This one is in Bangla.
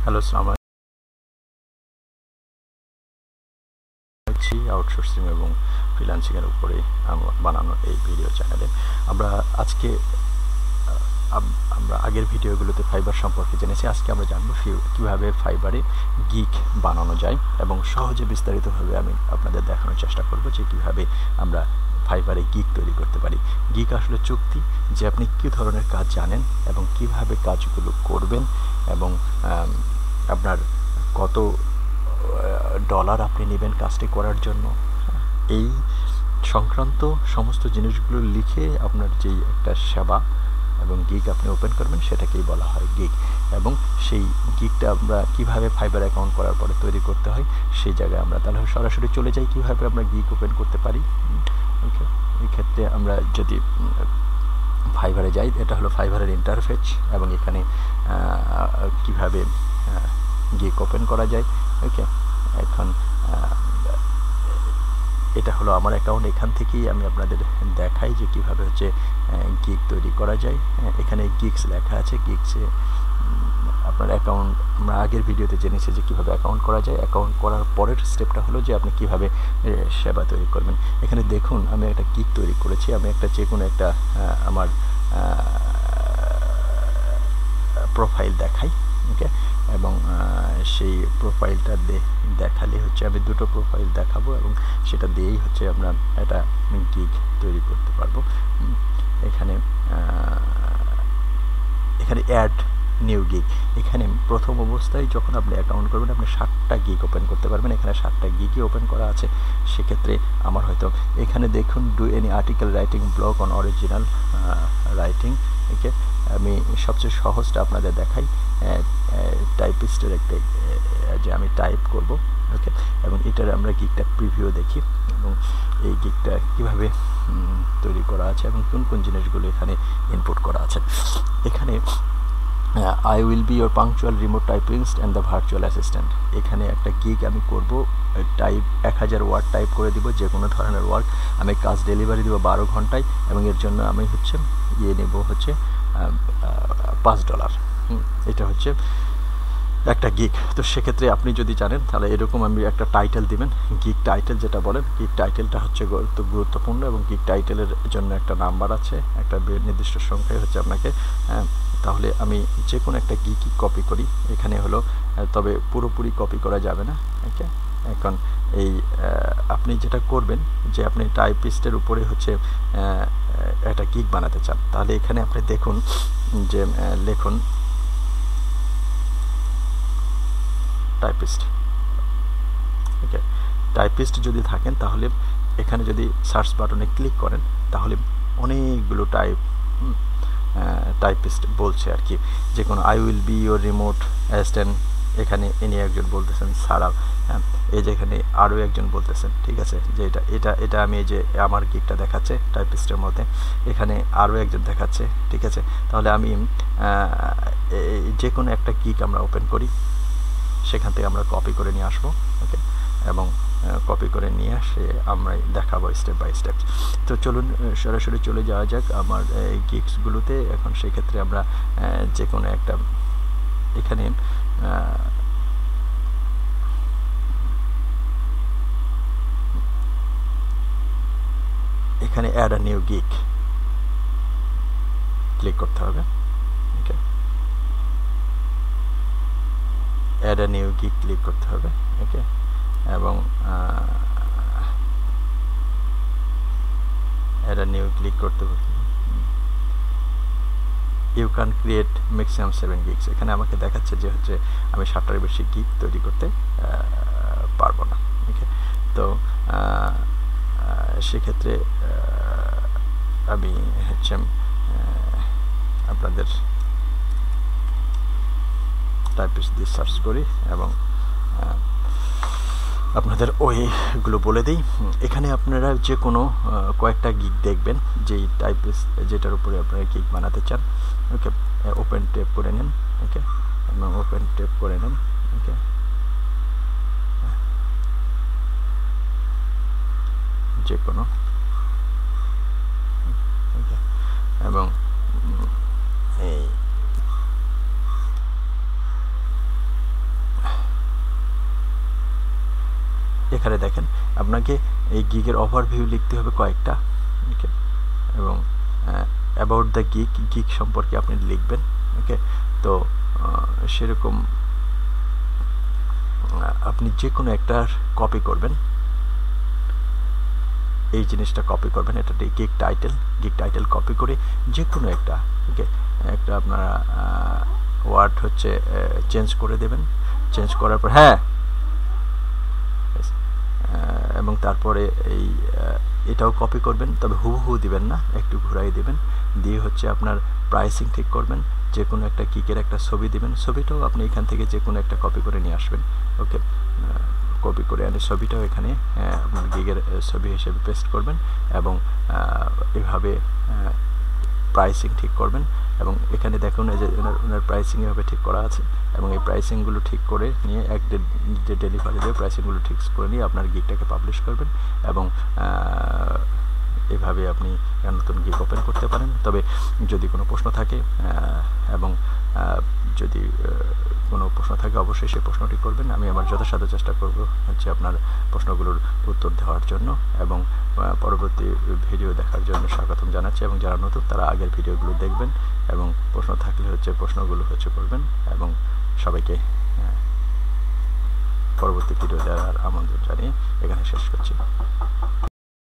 হ্যালো, আসসালামু আলাইকুম। আউটসোর্সিং এবং ফ্রিল্যান্সিংয়ের উপরে বানানো এই ভিডিও চ্যানেলে আমরা আজকে আমরা আগের ভিডিওগুলোতে ফাইবার সম্পর্কে জেনেছি। আজকে আমরা জানবো কীভাবে ফাইবারে গিগ বানানো যায় এবং সহজে বিস্তারিতভাবে আমি আপনাদের দেখানোর চেষ্টা করব যে কীভাবে আমরা ফাইবারে গিগ তৈরি করতে পারি। গিগ আসলে চুক্তি, যে আপনি কী ধরনের কাজ জানেন এবং কিভাবে কাজগুলো করবেন এবং আপনার কত ডলার আপনি নেবেন কাজটি করার জন্য, এই সংক্রান্ত সমস্ত জিনিসগুলো লিখে আপনার যেই একটা সেবা এবং গিগ আপনি ওপেন করবেন সেটাকেই বলা হয় গিগ। এবং সেই গিগটা আমরা কীভাবে ফাইবার অ্যাকাউন্ট করার পরে তৈরি করতে হয় সেই জায়গায় আমরা তাহলে সরাসরি চলে যাই কীভাবে আমরা গিগ ওপেন করতে পারি। ওকে, এই ক্ষেত্রে আমরা যদি ফাইবারে যাই, এটা হলো ফাইবারের ইন্টারফেস এবং এখানে কীভাবে গিগ ওপেন করা যায়। ওকে, এখন এটা হলো আমার অ্যাকাউন্ট। এখান থেকেই আমি আপনাদের দেখাই যে কীভাবে হচ্ছে গিগ তৈরি করা যায়। এখানে গিগস লেখা আছে। গিগসে আপনার অ্যাকাউন্ট আমরা আগের ভিডিওতে জেনেছি যে কীভাবে অ্যাকাউন্ট করা যায়। অ্যাকাউন্ট করার পরের স্টেপটা হলো যে আপনি কীভাবে সেবা তৈরি করবেন। এখানে দেখুন আমি একটা গিগ তৈরি করেছি। আমি একটা যে কোনো একটা আমার প্রোফাইল দেখাই। ওকে, এবং সেই প্রোফাইলটা দেখালে হচ্ছে আমি দুটো প্রোফাইল দেখাবো এবং সেটা দিয়েই হচ্ছে আমরা একটা গিগ তৈরি করতে পারবো। এখানে অ্যাড নিউ গিগ, এখানে প্রথম অবস্থায় যখন আপনি অ্যাকাউন্ট করবেন আপনি 7টা গিগ ওপেন করতে পারবেন। এখানে 7টা গিগই ওপেন করা আছে। সেক্ষেত্রে আমার হয়তো এখানে দেখুন do any article writing blog on original writing. Okay, আমি সবচেয়ে সহজটা আপনাদের দেখাই। টাইপিস্টের একটা যে আমি টাইপ করব। ওকে, এবং এটার আমরা গিগটা প্রিভিউ দেখি এবং এই গিগটা কীভাবে তৈরি করা আছে এবং কোন কোন জিনিসগুলো এখানে ইনপুট করা আছে। এখানে I will be your punctual remote typist and the virtual assistant. এখানে একটা গিগ আমি করব, টাইপ 1000 ওয়ার্ড টাইপ করে দিব, যে কোনো ধরনের ওয়ার্ড। আমি কাজ ডেলিভারি দেবো 12 ঘন্টায় এবং এর জন্য আমি হচ্ছে নেব হচ্ছে $5। এটা হচ্ছে একটা গিগ। তো সেক্ষেত্রে আপনি যদি জানেন তাহলে এরকম আমি একটা টাইটেল দিবেন, গিগ টাইটেল যেটা বলেন। গিগ টাইটেলটা হচ্ছে গুরুত্বপূর্ণ এবং গিগ টাইটেলের জন্য একটা নাম্বার আছে, একটা নির্দিষ্ট সংখ্যায় হচ্ছে আপনাকে। তাহলে আমি যে কোনো একটা গিগ কপি করি। এখানে হলো, তবে পুরোপুরি কপি করা যাবে না। ওকে, এখন এই আপনি যেটা করবেন যে আপনি টাইপিস্টের উপরে হচ্ছে একটা গিগ বানাতে চান, তাহলে এখানে আপনি দেখুন যে লিখুন টাইপিস্ট। ওকে, টাইপিস্ট যদি থাকেন তাহলে এখানে যদি সার্চ বাটনে ক্লিক করেন তাহলে অনেকগুলো টাইপিস্ট বলছে আর কি। যে কোনো I will be your remote assistant, এখানে ইনি একজন বলতেছেন সারাও। হ্যাঁ, এই যে এখানে আরও একজন বলতেছেন। ঠিক আছে, যে এটা আমি এই যে আমার গিগটা দেখাচ্ছে টাইপিস্টের মধ্যে, এখানে আরও একজন দেখাচ্ছে। ঠিক আছে, তাহলে আমি যে কোনো একটা গিগ আমরা ওপেন করি, সেখান থেকে আমরা কপি করে নিয়ে আসবো। ওকে, এবং কপি করে নিয়ে আসে আমরা দেখাবো স্টেপ বাই স্টেপ। তো চলুন সরাসরি চলে যাওয়া যাক আমার এই গিগসগুলোতে। এখন সেক্ষেত্রে আমরা যে কোনো একটা এখানে add a new gig click করতে হবে। Okay, add a new gig click করতে হবে। ওকে, এবং অ্যাড আ নিউ ক্লিক করতে হবে। You can create maximum 7 gigs. এখানে আমাকে দেখাচ্ছে যে হচ্ছে আমি 7টার বেশি গিগ তৈরি করতে পারবো না। ওকে, তো সেক্ষেত্রে আমি হচ্ছে আপনাদের টাইপিস্ট দিয়ে সার্চ করি এবং আপনাদের ওইগুলো বলে দিই। এখানে আপনারা যে কোনো কয়েকটা গিগ দেখবেন যেই টাইপিস্ট যেটার উপরে আপনারা গিগ বানাতে চান। ওকে, ওপেন ট্যাপ করে নেন। ওকে, এবং ওপেন ট্যাপ করে নেন। ওকে, যে কোনো। ওকে, এবং এই এখানে দেখেন আপনাকে এই গিগের ওভারভিউ লিখতে হবে কয়েকটা, ওকে, এবং অ্যাবাউট দ্য গিগ সম্পর্কে আপনি লিখবেন, ওকে। তো সেরকম আপনি যে কোনো একটার কপি করবেন, এই জিনিসটা কপি করবেন, এটা গিগ টাইটেল কপি করে যে কোনো একটা, ওকে, একটা আপনারা ওয়ার্ড হচ্ছে চেঞ্জ করে দেবেন, চেঞ্জ করার পর এবং তারপরে এই এটাও কপি করবেন, তবে হুবহু দিবেন না, একটু ঘুরাই দিবেন, দিয়ে হচ্ছে আপনার প্রাইসিং ঠিক করবেন, যে কোনো একটা গিগের একটা ছবি দিবেন, ছবিটাও আপনি এখান থেকে যে কোনো একটা কপি করে নিয়ে আসবেন, ওকে। কপি করে আনে ছবিটাও এখানে আপনার গিগের ছবি হিসেবে পেস্ট করবেন এবং এভাবে প্রাইসিং ঠিক করবেন। এবং এখানে দেখুন এই যে ওনার প্রাইসিং এভাবে ঠিক করা আছে, এবং এই প্রাইসিংগুলো ঠিক করে নিয়ে যে ডেলিভারি দিয়ে প্রাইসিংগুলো ঠিক করে নিয়ে আপনার গিগটাকে পাবলিশ করবেন, এবং এভাবে আপনি নতুন গিগ ওপেন করতে পারেন। তবে যদি কোনো প্রশ্ন থাকে এবং যদি কোনো প্রশ্ন থাকে অবশ্যই সেই প্রশ্নটি করবেন, আমি আমার যথাসাধ্য চেষ্টা করব হচ্ছে আপনার প্রশ্নগুলোর উত্তর দেওয়ার জন্য। এবং পরবর্তী ভিডিও দেখার জন্য স্বাগতম জানাচ্ছি, এবং যারা নতুন তারা আগের ভিডিওগুলো দেখবেন এবং প্রশ্ন থাকলে হচ্ছে প্রশ্নগুলো হচ্ছে করবেন, এবং সবাইকে পরবর্তী ভিডিও দেওয়ার আমন্ত্রণ জানিয়ে এখানে শেষ করছি।